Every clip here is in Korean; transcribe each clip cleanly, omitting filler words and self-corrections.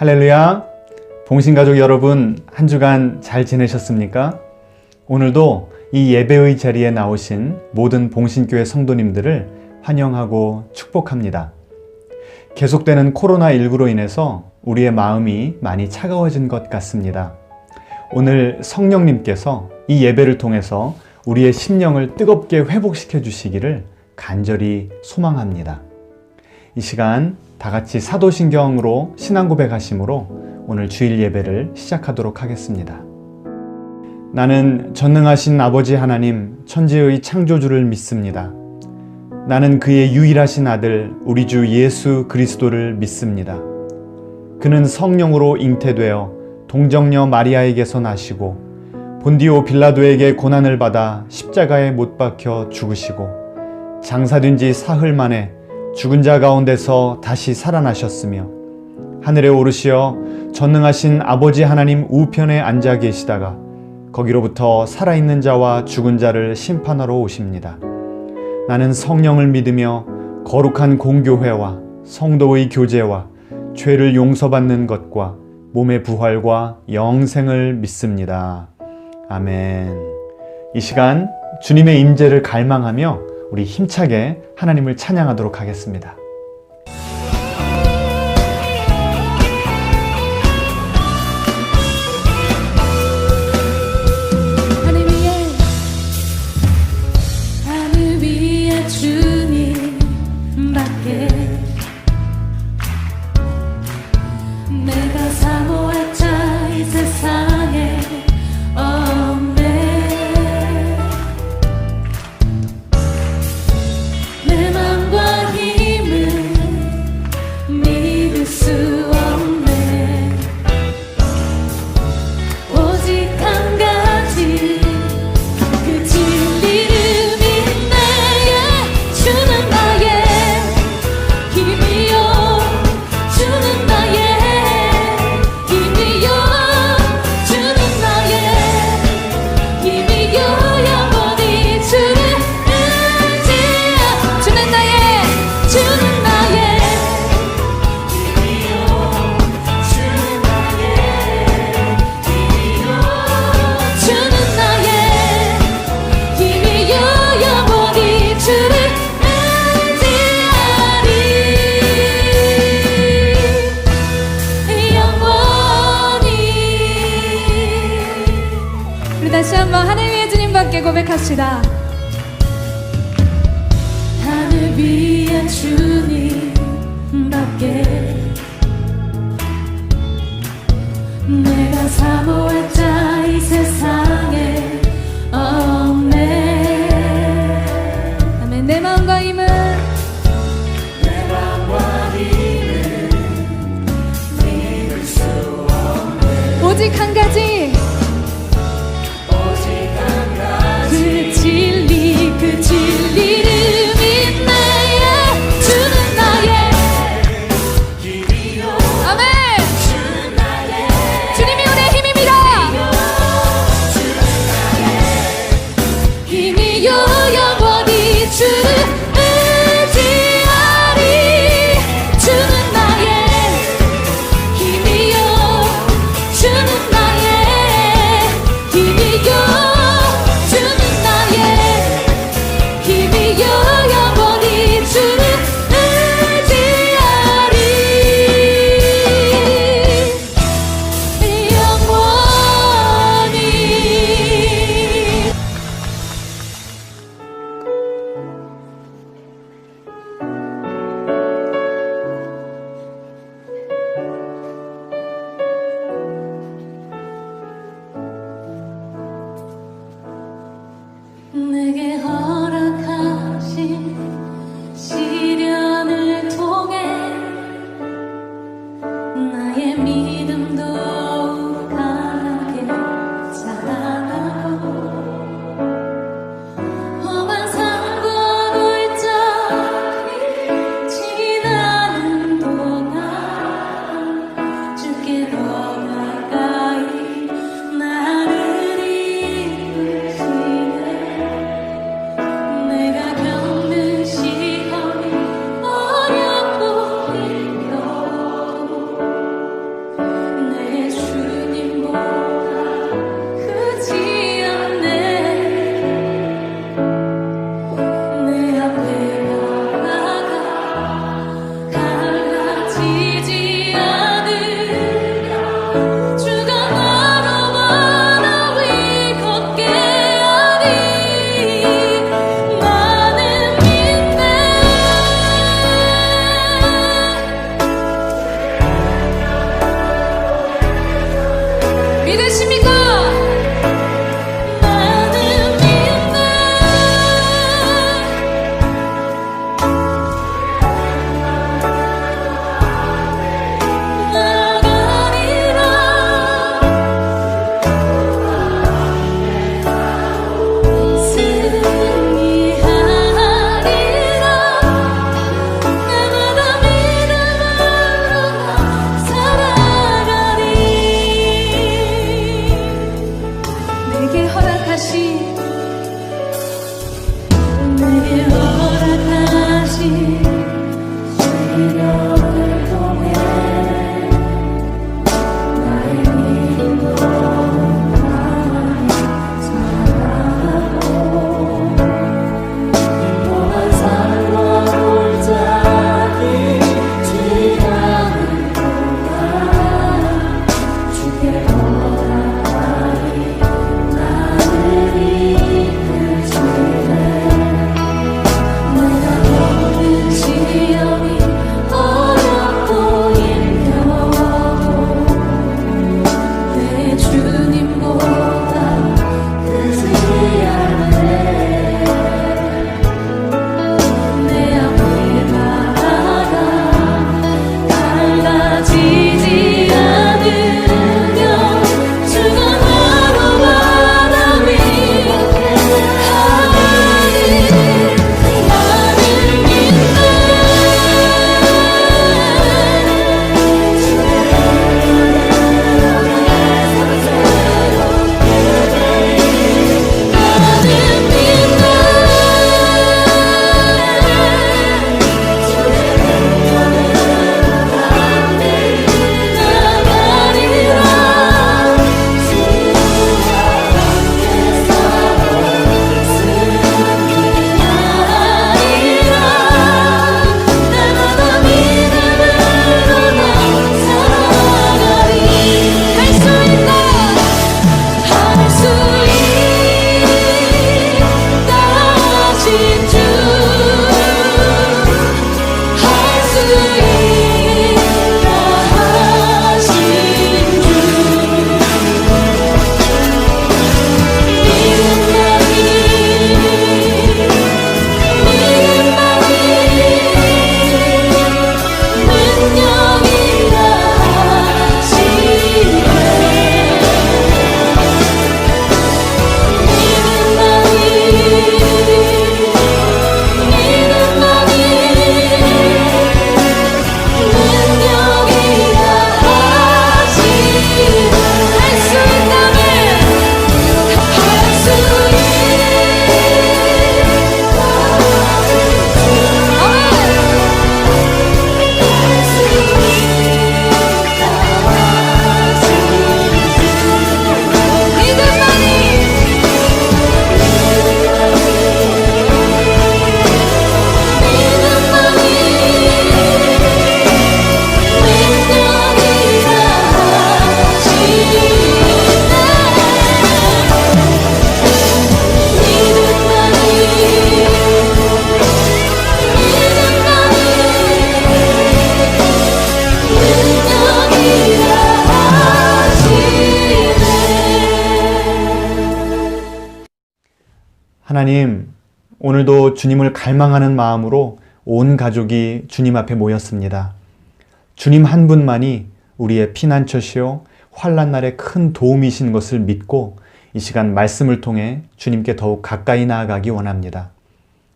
할렐루야! 봉신가족 여러분, 한 주간 잘 지내셨습니까? 오늘도 이 예배의 자리에 나오신 모든 봉신교회 성도님들을 환영하고 축복합니다. 계속되는 코로나19로 인해서 우리의 마음이 많이 차가워진 것 같습니다. 오늘 성령님께서 이 예배를 통해서 우리의 심령을 뜨겁게 회복시켜 주시기를 간절히 소망합니다. 이 시간 다 같이 사도신경으로 신앙 고백하심으로 오늘 주일 예배를 시작하도록 하겠습니다. 나는 전능하신 아버지 하나님 천지의 창조주를 믿습니다. 나는 그의 유일하신 아들 우리 주 예수 그리스도를 믿습니다. 그는 성령으로 잉태되어 동정녀 마리아에게서 나시고 본디오 빌라도에게 고난을 받아 십자가에 못 박혀 죽으시고 장사된 지 사흘 만에 죽은 자 가운데서 다시 살아나셨으며 하늘에 오르시어 전능하신 아버지 하나님 우편에 앉아 계시다가 거기로부터 살아있는 자와 죽은 자를 심판하러 오십니다. 나는 성령을 믿으며 거룩한 공교회와 성도의 교제와 죄를 용서받는 것과 몸의 부활과 영생을 믿습니다. 아멘. 이 시간 주님의 임재를 갈망하며 우리 힘차게 하나님을 찬양하도록 하겠습니다. 하늘 위에 주님밖에 내가 사모할 자 이 세상에 없네. 내 맘과 힘은 믿을 수 없네. 오직 한 가지 그 진리를 믿네. 주는 나의 힘이요 주는 나의 힘이요 주는 나의 힘이요 영원히 주를 의지하 주는 나의 힘이요 주는 나의 힘이요 주는 나의 힘이요 영원히 주를 의지하리. 영원히. 우리 다시 한번 하늘 위에 주님밖에 고백합시다. 하늘 위에 주님밖에 내가 사모할 자 이 세상에 없네. 아멘. 내 마음과 힘은 믿을 수 없네. 오직 한 가지 그 진리를 믿네. 주는 나의 힘이요 아멘. 주님이 우리의 힘입니다. 힘이요 영원히 주를 의지하리. 주는 나의 힘이요 주는 나의 힘이요 주는 나의 힘이요 영원히 주를 의지하리. 영원히. 내게 허락하신 시련을 통해 나의 믿음도 강하게 자라나고 험한 산과 골짜기 지나는 동안 주께 더 가까이 나를 이끄시네. 내가 겪는 시험이 어렵고 힘겨워 믿으십니까? 나는 믿나 하나님, 오늘도 주님을 갈망하는 마음으로 온 가족이 주님 앞에 모였습니다. 주님 한 분만이 우리의 피난처시요 환난 날에 큰 도움이신 것을 믿고 이 시간 말씀을 통해 주님께 더욱 가까이 나아가기 원합니다.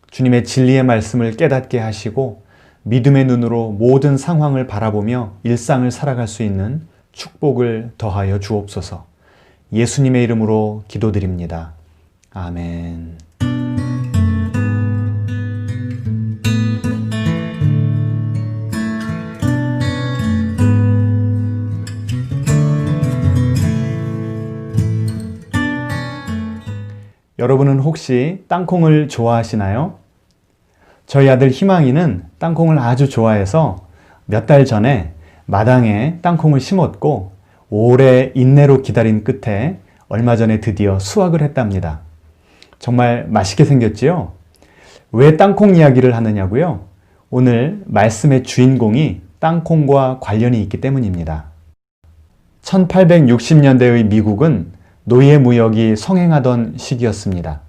주님의 진리의 말씀을 깨닫게 하시고 믿음의 눈으로 모든 상황을 바라보며 일상을 살아갈 수 있는 축복을 더하여 주옵소서. 예수님의 이름으로 기도드립니다. 아멘. 여러분은 혹시 땅콩을 좋아하시나요? 저희 아들 희망이는 땅콩을 아주 좋아해서 몇 달 전에 마당에 땅콩을 심었고 오래 인내로 기다린 끝에 얼마 전에 드디어 수확을 했답니다. 정말 맛있게 생겼지요? 왜 땅콩 이야기를 하느냐고요? 오늘 말씀의 주인공이 땅콩과 관련이 있기 때문입니다. 1860년대의 미국은 노예 무역이 성행하던 시기였습니다.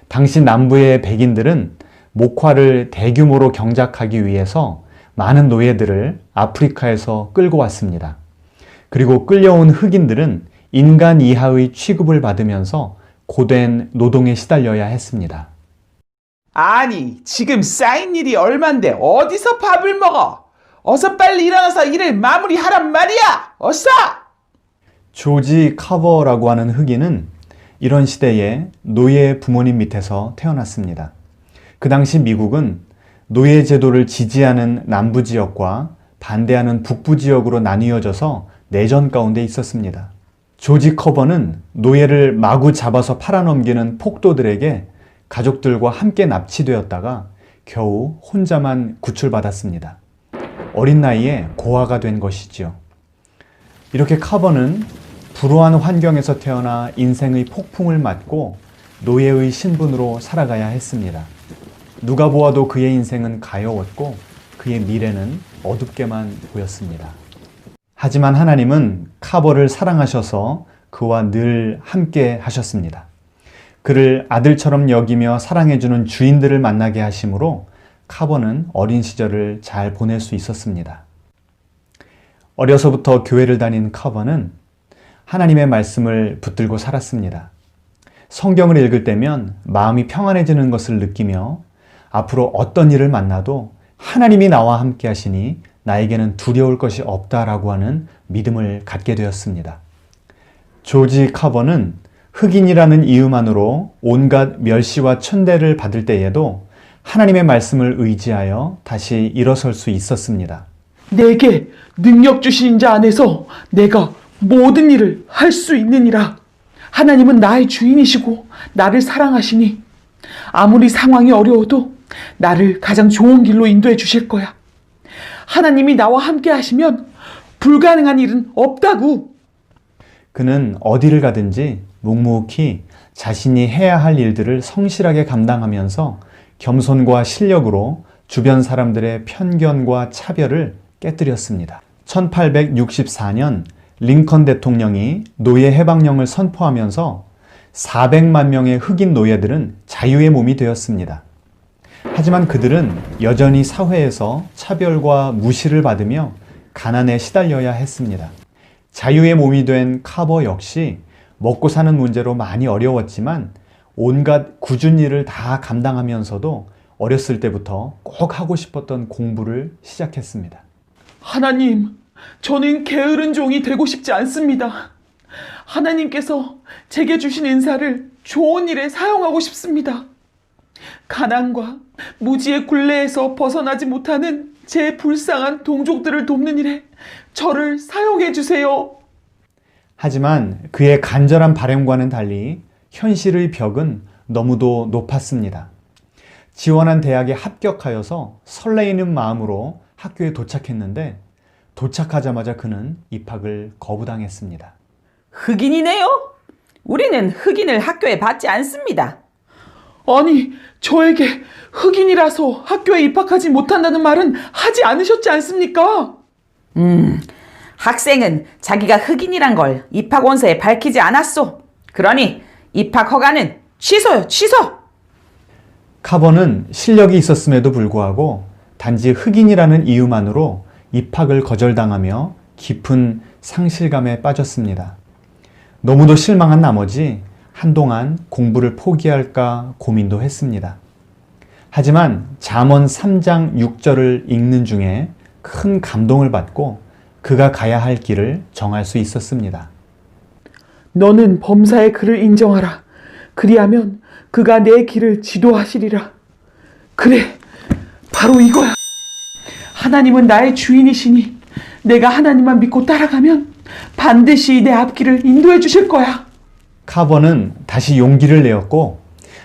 당시 남부의 백인들은 목화를 대규모로 경작하기 위해서 많은 노예들을 아프리카에서 끌고 왔습니다. 그리고 끌려온 흑인들은 인간 이하의 취급을 받으면서 고된 노동에 시달려야 했습니다. 아니, 지금 쌓인 일이 얼만데 어디서 밥을 먹어? 어서 빨리 일어나서 일을 마무리하란 말이야! 어서! 조지 카버라고 하는 흑인은 이런 시대에 노예 부모님 밑에서 태어났습니다. 그 당시 미국은 노예 제도를 지지하는 남부 지역과 반대하는 북부 지역으로 나뉘어져서 내전 가운데 있었습니다. 조지 커버는 노예를 마구 잡아서 팔아넘기는 폭도들에게 가족들과 함께 납치되었다가 겨우 혼자만 구출받았습니다. 어린 나이에 고아가 된 것이지요. 이렇게 커버는 불우한 환경에서 태어나 인생의 폭풍을 맞고 노예의 신분으로 살아가야 했습니다. 누가 보아도 그의 인생은 가여웠고 그의 미래는 어둡게만 보였습니다. 하지만 하나님은 카버를 사랑하셔서 그와 늘 함께 하셨습니다. 그를 아들처럼 여기며 사랑해주는 주인들을 만나게 하심으로 카버는 어린 시절을 잘 보낼 수 있었습니다. 어려서부터 교회를 다닌 카버는 하나님의 말씀을 붙들고 살았습니다. 성경을 읽을 때면 마음이 평안해지는 것을 느끼며 앞으로 어떤 일을 만나도 하나님이 나와 함께 하시니 나에게는 두려울 것이 없다라고 하는 믿음을 갖게 되었습니다. 조지 카버는 흑인이라는 이유만으로 온갖 멸시와 천대를 받을 때에도 하나님의 말씀을 의지하여 다시 일어설 수 있었습니다. 내게 능력 주신 자 안에서 내가 모든 일을 할 수 있느니라. 하나님은 나의 주인이시고 나를 사랑하시니 아무리 상황이 어려워도 나를 가장 좋은 길로 인도해 주실 거야. 하나님이 나와 함께 하시면 불가능한 일은 없다고. 그는 어디를 가든지 묵묵히 자신이 해야 할 일들을 성실하게 감당하면서 겸손과 실력으로 주변 사람들의 편견과 차별을 깨뜨렸습니다. 1864년 링컨 대통령이 노예 해방령을 선포하면서 400만 명의 흑인 노예들은 자유의 몸이 되었습니다. 하지만 그들은 여전히 사회에서 차별과 무시를 받으며 가난에 시달려야 했습니다. 자유의 몸이 된 카버 역시 먹고 사는 문제로 많이 어려웠지만 온갖 굳은 일을 다 감당하면서도 어렸을 때부터 꼭 하고 싶었던 공부를 시작했습니다. 하나님, 저는 게으른 종이 되고 싶지 않습니다. 하나님께서 제게 주신 은사를 좋은 일에 사용하고 싶습니다. 가난과 무지의 굴레에서 벗어나지 못하는 제 불쌍한 동족들을 돕는 일에 저를 사용해 주세요. 하지만 그의 간절한 바람과는 달리 현실의 벽은 너무도 높았습니다. 지원한 대학에 합격하여서 설레이는 마음으로 학교에 도착했는데 도착하자마자 그는 입학을 거부당했습니다. 흑인이네요? 우리는 흑인을 학교에 받지 않습니다. 아니, 저에게 흑인이라서 학교에 입학하지 못한다는 말은 하지 않으셨지 않습니까? 학생은 자기가 흑인이란 걸 입학 원서에 밝히지 않았소. 그러니 입학 허가는 취소요, 취소! 카버는 실력이 있었음에도 불구하고 단지 흑인이라는 이유만으로 입학을 거절당하며 깊은 상실감에 빠졌습니다. 너무도 실망한 나머지 한동안 공부를 포기할까 고민도 했습니다. 하지만 잠언 3장 6절을 읽는 중에 큰 감동을 받고 그가 가야 할 길을 정할 수 있었습니다. 너는 범사의 그를 인정하라. 그리하면 그가 내 길을 지도하시리라. 그래, 바로 이거야. 하나님은 나의 주인이시니 내가 하나님만 믿고 따라가면 반드시 내 앞길을 인도해 주실 거야. 카버는 다시 용기를 내었고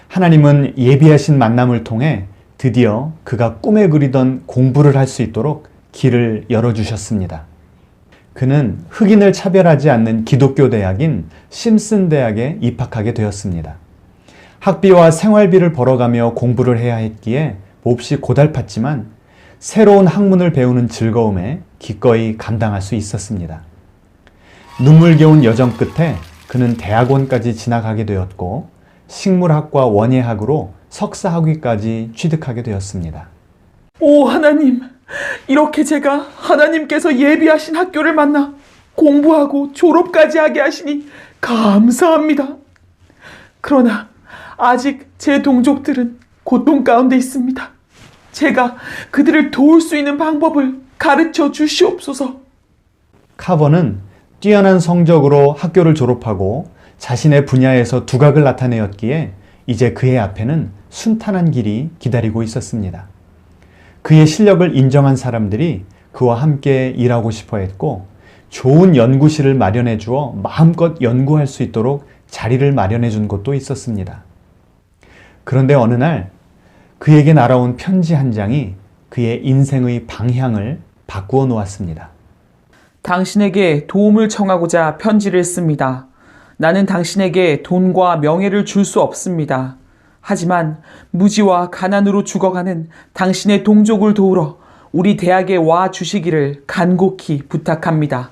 하나님은 예비하신 만남을 통해 드디어 그가 꿈에 그리던 공부를 할 수 있도록 길을 열어주셨습니다. 그는 흑인을 차별하지 않는 기독교 대학인 심슨 대학에 입학하게 되었습니다. 학비와 생활비를 벌어가며 공부를 해야 했기에 몹시 고달팠지만 새로운 학문을 배우는 즐거움에 기꺼이 감당할 수 있었습니다. 눈물겨운 여정 끝에 그는 대학원까지 진학하게 되었고 식물학과 원예학으로 석사학위까지 취득하게 되었습니다. 오 하나님, 이렇게 제가 하나님께서 예비하신 학교를 만나 공부하고 졸업까지 하게 하시니 감사합니다. 그러나 아직 제 동족들은 고통 가운데 있습니다. 제가 그들을 도울 수 있는 방법을 가르쳐 주시옵소서. 카버는 뛰어난 성적으로 학교를 졸업하고 자신의 분야에서 두각을 나타내었기에 이제 그의 앞에는 순탄한 길이 기다리고 있었습니다. 그의 실력을 인정한 사람들이 그와 함께 일하고 싶어 했고 좋은 연구실을 마련해 주어 마음껏 연구할 수 있도록 자리를 마련해 준 곳도 있었습니다. 그런데 어느 날 그에게 날아온 편지 한 장이 그의 인생의 방향을 바꾸어 놓았습니다. 당신에게 도움을 청하고자 편지를 씁니다. 나는 당신에게 돈과 명예를 줄 수 없습니다. 하지만 무지와 가난으로 죽어가는 당신의 동족을 도우러 우리 대학에 와 주시기를 간곡히 부탁합니다.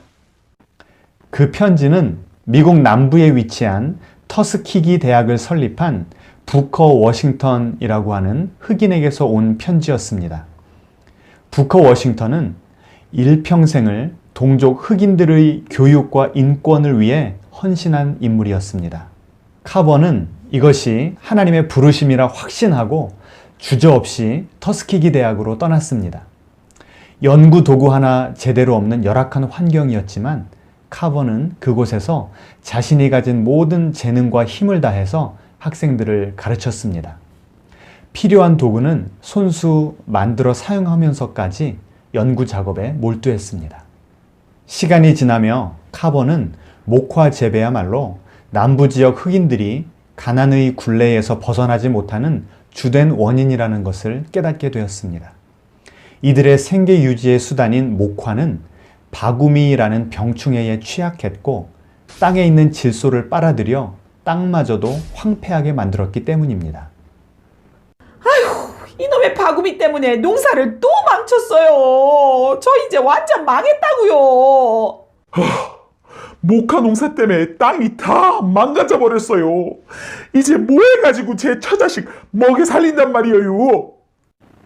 그 편지는 미국 남부에 위치한 터스키기 대학을 설립한 부커 워싱턴이라고 하는 흑인에게서 온 편지였습니다. 부커 워싱턴은 일평생을 동족 흑인들의 교육과 인권을 위해 헌신한 인물이었습니다. 카버는 이것이 하나님의 부르심이라 확신하고 주저없이 터스키기 대학으로 떠났습니다. 연구 도구 하나 제대로 없는 열악한 환경이었지만 카버는 그곳에서 자신이 가진 모든 재능과 힘을 다해서 학생들을 가르쳤습니다. 필요한 도구는 손수 만들어 사용하면서까지 연구 작업에 몰두했습니다. 시간이 지나며 카버는 목화 재배야말로 남부 지역 흑인들이 가난의 굴레에서 벗어나지 못하는 주된 원인이라는 것을 깨닫게 되었습니다. 이들의 생계 유지의 수단인 목화는 바구미라는 병충해에 취약했고 땅에 있는 질소를 빨아들여 땅마저도 황폐하게 만들었기 때문입니다. 이놈의 바구미 때문에 농사를 또 망쳤어요. 저 이제 완전 망했다고요. 목화 농사 때문에 땅이 다 망가져 버렸어요. 이제 뭐 해가지고 제 처자식 먹여 살린단 말이에요.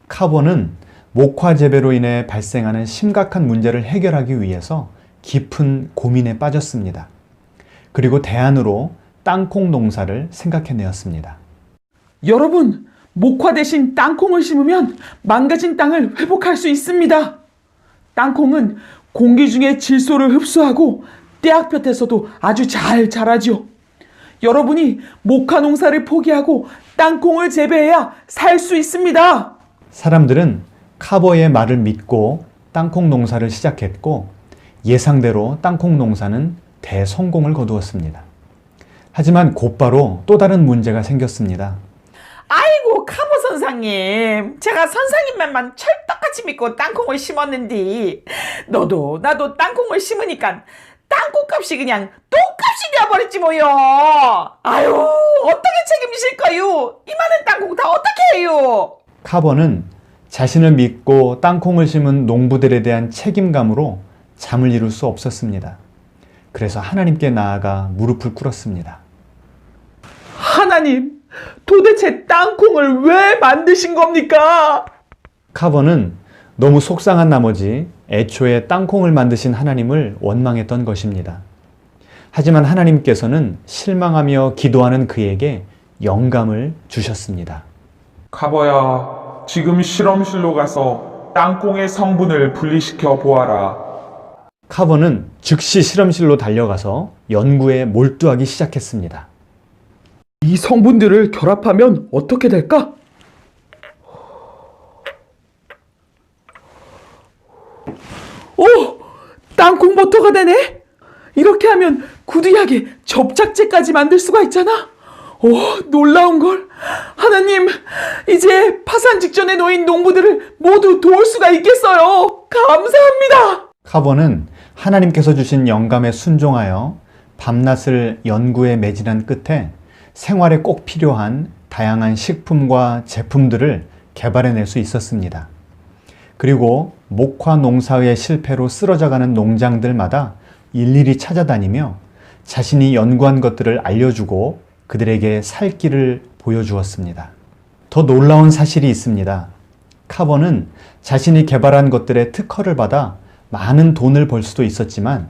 카버는 목화 재배로 인해 발생하는 심각한 문제를 해결하기 위해서 깊은 고민에 빠졌습니다. 그리고 대안으로 땅콩 농사를 생각해내었습니다. 여러분, 목화 대신 땅콩을 심으면 망가진 땅을 회복할 수 있습니다. 땅콩은 공기 중에 질소를 흡수하고 떼약볕에서도 아주 잘 자라지요. 여러분이 목화 농사를 포기하고 땅콩을 재배해야 살 수 있습니다. 사람들은 카버의 말을 믿고 땅콩 농사를 시작했고 예상대로 땅콩 농사는 대성공을 거두었습니다. 하지만 곧바로 또 다른 문제가 생겼습니다. 아이고 카보 선상님, 제가 선상님 말만 철떡같이 믿고 땅콩을 심었는데 너도 나도 땅콩을 심으니까 땅콩값이 그냥 똥값이 되어버렸지 뭐요. 아유, 어떻게 책임지실까요? 이 많은 땅콩 다 어떻게 해요? 카버는 자신을 믿고 땅콩을 심은 농부들에 대한 책임감으로 잠을 이룰 수 없었습니다. 그래서 하나님께 나아가 무릎을 꿇었습니다. 하나님, 도대체 땅콩을 왜 만드신 겁니까? 카버는 너무 속상한 나머지 애초에 땅콩을 만드신 하나님을 원망했던 것입니다. 하지만 하나님께서는 실망하며 기도하는 그에게 영감을 주셨습니다. 카버야, 지금 실험실로 가서 땅콩의 성분을 분리시켜 보아라. 카버는 즉시 실험실로 달려가서 연구에 몰두하기 시작했습니다. 이 성분들을 결합하면 어떻게 될까? 오! 땅콩 버터가 되네? 이렇게 하면 구두약에 접착제까지 만들 수가 있잖아? 오, 놀라운걸? 하나님, 이제 파산 직전에 놓인 농부들을 모두 도울 수가 있겠어요. 감사합니다. 카버는 하나님께서 주신 영감에 순종하여 밤낮을 연구에 매진한 끝에 생활에 꼭 필요한 다양한 식품과 제품들을 개발해낼 수 있었습니다. 그리고 목화 농사의 실패로 쓰러져가는 농장들마다 일일이 찾아다니며 자신이 연구한 것들을 알려주고 그들에게 살 길을 보여주었습니다. 더 놀라운 사실이 있습니다. 카버는 자신이 개발한 것들의 특허를 받아 많은 돈을 벌 수도 있었지만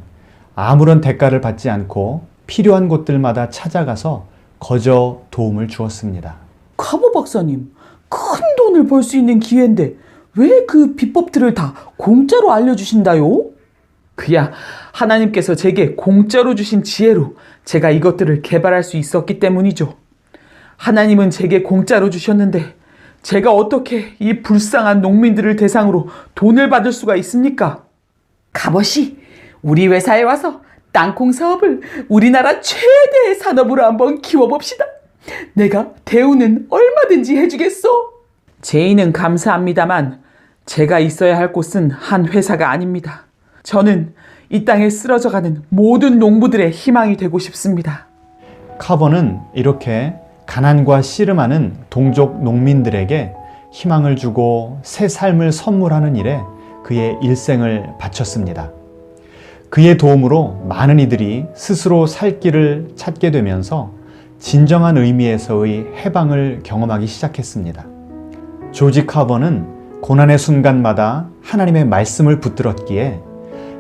아무런 대가를 받지 않고 필요한 곳들마다 찾아가서 거저 도움을 주었습니다. 카버 박사님, 큰 돈을 벌 수 있는 기회인데 왜 그 비법들을 다 공짜로 알려주신다요? 그야 하나님께서 제게 공짜로 주신 지혜로 제가 이것들을 개발할 수 있었기 때문이죠. 하나님은 제게 공짜로 주셨는데 제가 어떻게 이 불쌍한 농민들을 대상으로 돈을 받을 수가 있습니까? 갑옷이 우리 회사에 와서 땅콩 사업을 우리나라 최대의 산업으로 한번 키워봅시다. 내가 대우는 얼마든지 해주겠소. 제의는 감사합니다만 제가 있어야 할 곳은 한 회사가 아닙니다. 저는 이 땅에 쓰러져가는 모든 농부들의 희망이 되고 싶습니다. 카버는 이렇게 가난과 씨름하는 동족 농민들에게 희망을 주고 새 삶을 선물하는 일에 그의 일생을 바쳤습니다. 그의 도움으로 많은 이들이 스스로 살 길을 찾게 되면서 진정한 의미에서의 해방을 경험하기 시작했습니다. 조지 카버는 고난의 순간마다 하나님의 말씀을 붙들었기에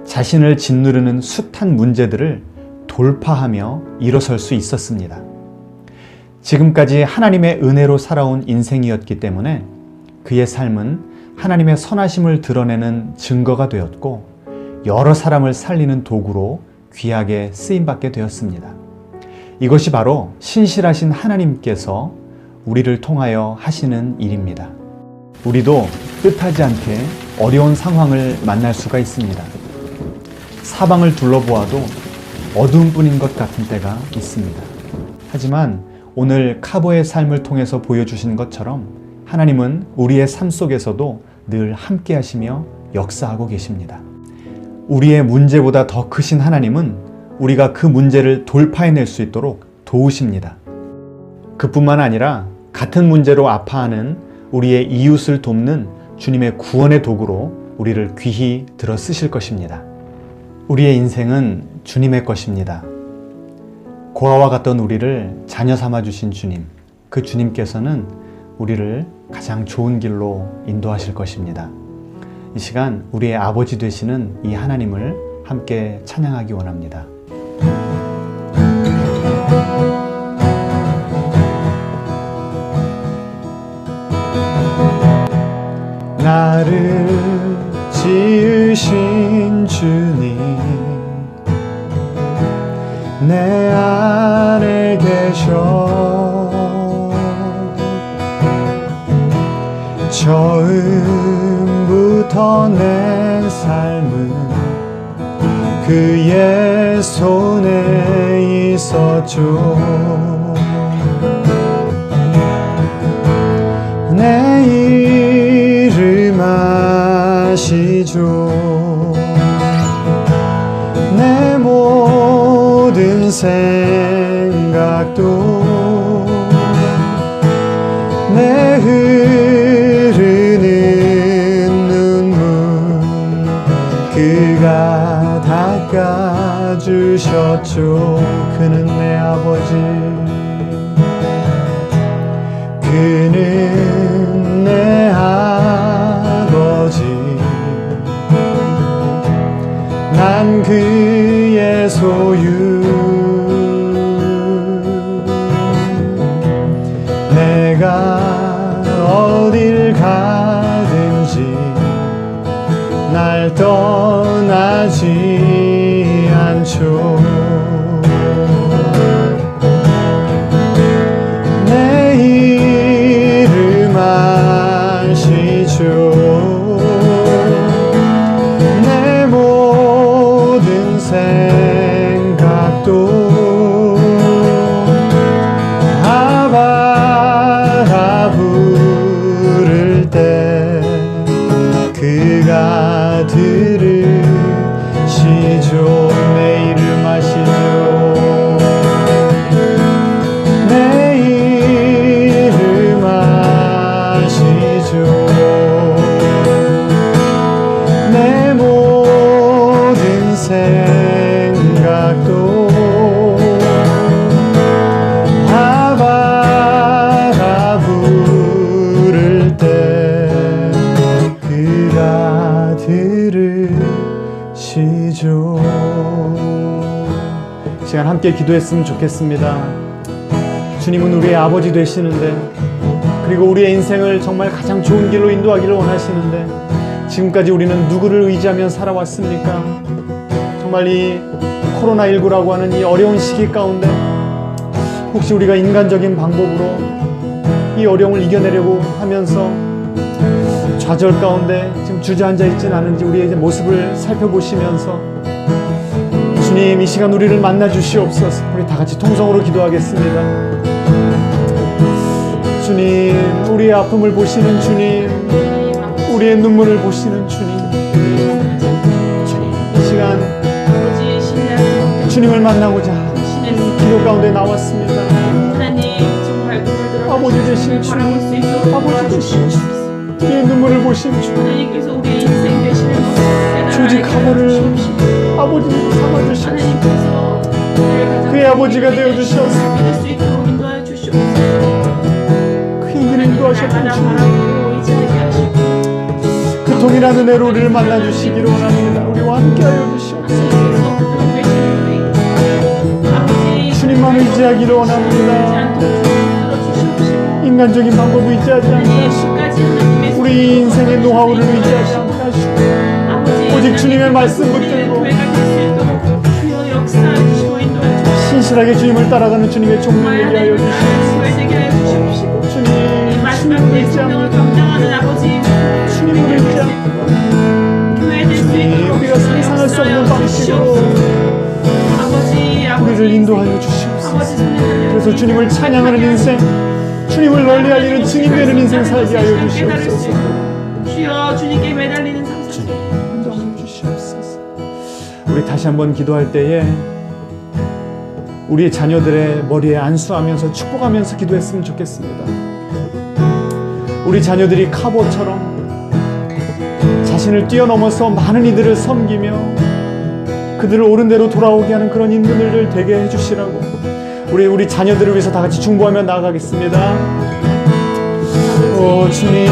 자신을 짓누르는 숱한 문제들을 돌파하며 일어설 수 있었습니다. 지금까지 하나님의 은혜로 살아온 인생이었기 때문에 그의 삶은 하나님의 선하심을 드러내는 증거가 되었고 여러 사람을 살리는 도구로 귀하게 쓰임받게 되었습니다. 이것이 바로 신실하신 하나님께서 우리를 통하여 하시는 일입니다. 우리도 뜻하지 않게 어려운 상황을 만날 수가 있습니다. 사방을 둘러보아도 어두움뿐인 것 같은 때가 있습니다. 하지만 오늘 카버의 삶을 통해서 보여주신 것처럼 하나님은 우리의 삶 속에서도 늘 함께 하시며 역사하고 계십니다. 우리의 문제보다 더 크신 하나님은 우리가 그 문제를 돌파해낼 수 있도록 도우십니다. 그뿐만 아니라 같은 문제로 아파하는 우리의 이웃을 돕는 주님의 구원의 도구로 우리를 귀히 들어 쓰실 것입니다. 우리의 인생은 주님의 것입니다. 고아와 같던 우리를 자녀 삼아 주신 주님, 그 주님께서는 우리를 가장 좋은 길로 인도하실 것입니다. 이 시간 우리의 아버지 되시는 이 하나님을 함께 찬양하기 원합니다. 나를 지으신 주님, 내 안에 계셔. 처음부터 내 삶은 그의 손에 있었죠. 내 이름 아시죠. 내 모든 생각도 내 흐르는 눈물 그가 닦아주셨죠. 그는 내 아버지, 그는 내 아버지, 난 그의 소유. 내가 어딜 가든지 날 떠나지 않죠. 내 이름 아시죠. 내 모든 생각도 아바 부를 때 그가 들으시죠. 내 이름 시간 함께 기도했으면 좋겠습니다. 주님은 우리의 아버지 되시는데, 그리고 우리의 인생을 정말 가장 좋은 길로 인도하기를 원하시는데, 지금까지 우리는 누구를 의지하며 살아왔습니까? 정말 이 코로나19라고 하는 이 어려운 시기 가운데 혹시 우리가 인간적인 방법으로 이 어려움을 이겨내려고 하면서 좌절 가운데 지금 주저앉아 있진 않은지 우리의 이제 모습을 살펴보시면서, 주님 이 시간 우리를 만나 주시옵소서. 우리 다 같이 통성으로 기도하겠습니다. 주님, 우리의 아픔을 보시는 주님, 우리의 눈물을 보시는 주님, 이 시간 주님을 만나고자 기도 가운데 나왔습니다. 아버지 되신 주님, 아버지 되신 주님, 우리의 눈물을 보신 주님, 조직 하모를 아버지로 삼아주시옵소서. 그의 아버지가 되어주셔서 그의 길을 인도하셨던 주님, 그 동일한 은혜로 우리를 만나주시기를 원합니다. 우리와 함께하여 주시옵소서. 주님만 의지하기를 원합니다. 인간적인 방법을 의지하지 않게 하시고, 우리 인생의 노하우를 의지하지 않게 하시고, 오직 주님의 말씀 붙들고 신실하게 주님을 따라가는 주님의 종들 되게 하여 주시옵소서. 주님을 의지합니다. 주님을 의지합니다. 주님, 우리가 상상할 수 없는 방식으로 우리를 인도하여 주시옵소서. 그래서 주님을 찬양하는 인생, 주님을 널리 알리는 증인 되는 인생 살게 하여 주시옵소서. 주여, 주님께 매달리는 삶 인도하여 주시옵소서. 우리 다시 한번 기도할 때에 우리의 자녀들의 머리에 안수하면서 축복하면서 기도했으면 좋겠습니다. 우리 자녀들이 카보처럼 자신을 뛰어넘어서 많은 이들을 섬기며 그들을 옳은 대로 돌아오게 하는 그런 인물들을 되게 해주시라고 우리 자녀들을 위해서 다 같이 중보하며 나아가겠습니다. 오 주님,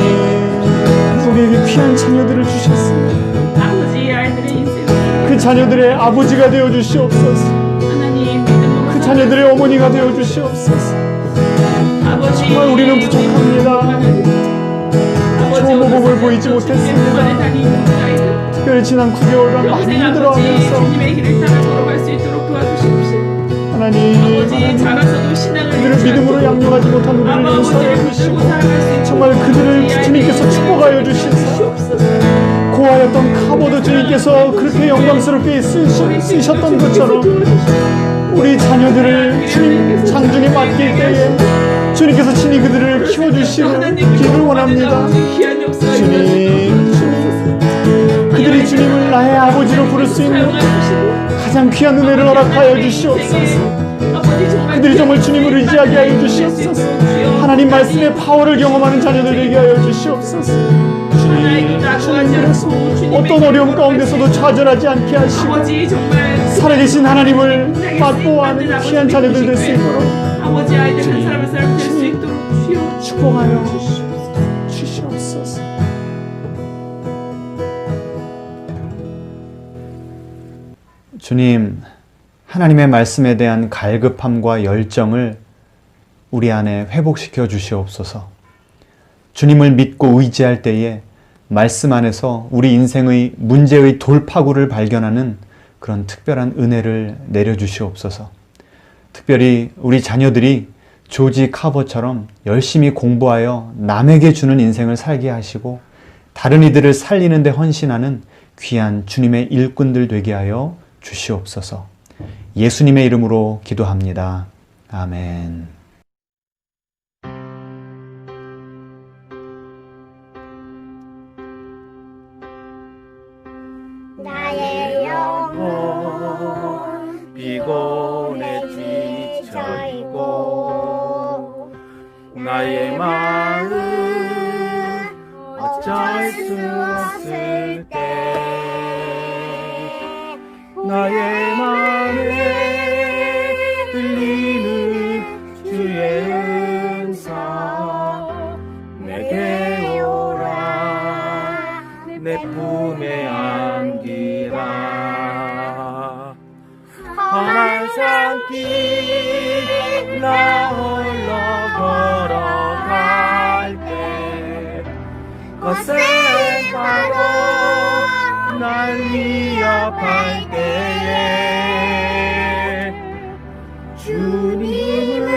우리에게 귀한 자녀들을 주셨습니다. 아버지, 아이들의 인생, 그 자녀들의 아버지가 되어 주시옵소서. 하나님 믿음으로 그 자녀들의 어머니가 되어 주시옵소서. 아버지, 정말 우리는 부족합니다. 좋은 모범을 보이지 못했습니다. 특별히 지난 9개월간 많이 힘들어하면서 주님의 길을 따라 걸어갈 수 있도록 도와주십시오. 하나님, 아버지, 자라서도 신앙을 그들을 믿음으로 양육하지 못한 우리를 용서하여 주시고 정말 그들을 주님께서 축복하여 주시옵소서. 고하였던 카보도 주님께서 그렇게 영광스럽게 쓰셨던 것처럼 우리 자녀들을 주님 장중에 맡길 때에 주님께서 친히 그들을 키워주시기를 원합니다. 주님, 그들이 주님을 나의 아버지로 부를 수 있는 가장 귀한 은혜를 허락하여 주시옵소서. 그들이 정말 주님을 의지하게 하여 주시옵소서. 하나님 말씀의 파워를 경험하는 자녀들 되게 하여 주시옵소서. 주님, 주님께서 어떤 어려움 가운데서도 좌절하지 않게 하시고 살아계신 하나님을 맛보아하는 귀한 자녀들 될 수 있도록 아버지, 아이들 한 사람 한 사람 될 수 있도록 주여 축복하여 주시옵소서. 주님, 하나님의 말씀에 대한 갈급함과 열정을 우리 안에 회복시켜 주시옵소서. 주님을 믿고 의지할 때에 말씀 안에서 우리 인생의 문제의 돌파구를 발견하는 그런 특별한 은혜를 내려주시옵소서. 특별히 우리 자녀들이 조지 카버처럼 열심히 공부하여 남에게 주는 인생을 살게 하시고 다른 이들을 살리는 데 헌신하는 귀한 주님의 일꾼들 되게 하여 주시옵소서. 예수님의 이름으로 기도합니다. 아멘. 나의 영혼 피곤해 지쳐있고 나의 마음 어쩔 수 없을 때 나의 맘에 들리는 주의 음성 내게 오라 내 품에 안기라 험한 산길 나 홀로 걸어갈 때 거센 파도 날 위협할 때에 주님은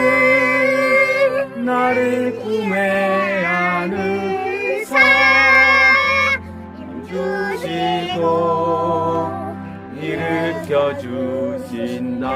나를 구매하는 주시고 일으켜 주신다.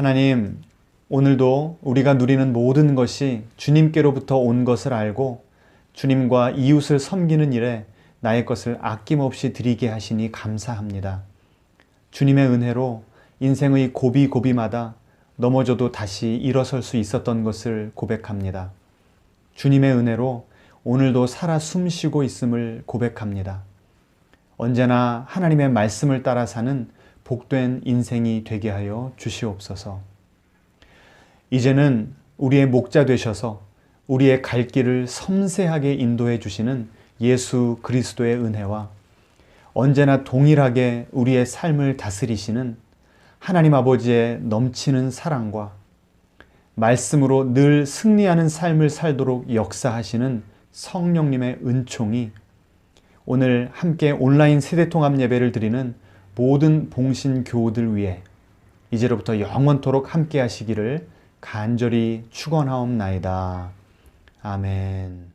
하나님, 오늘도 우리가 누리는 모든 것이 주님께로부터 온 것을 알고 주님과 이웃을 섬기는 일에 나의 것을 아낌없이 드리게 하시니 감사합니다. 주님의 은혜로 인생의 고비고비마다 넘어져도 다시 일어설 수 있었던 것을 고백합니다. 주님의 은혜로 오늘도 살아 숨쉬고 있음을 고백합니다. 언제나 하나님의 말씀을 따라 사는 복된 인생이 되게 하여 주시옵소서. 이제는 우리의 목자 되셔서 우리의 갈 길을 섬세하게 인도해 주시는 예수 그리스도의 은혜와 언제나 동일하게 우리의 삶을 다스리시는 하나님 아버지의 넘치는 사랑과 말씀으로 늘 승리하는 삶을 살도록 역사하시는 성령님의 은총이 오늘 함께 온라인 세대통합 예배를 드리는 모든 봉신 교우들 위해 이제로부터 영원토록 함께 하시기를 간절히 축원하옵나이다. 아멘.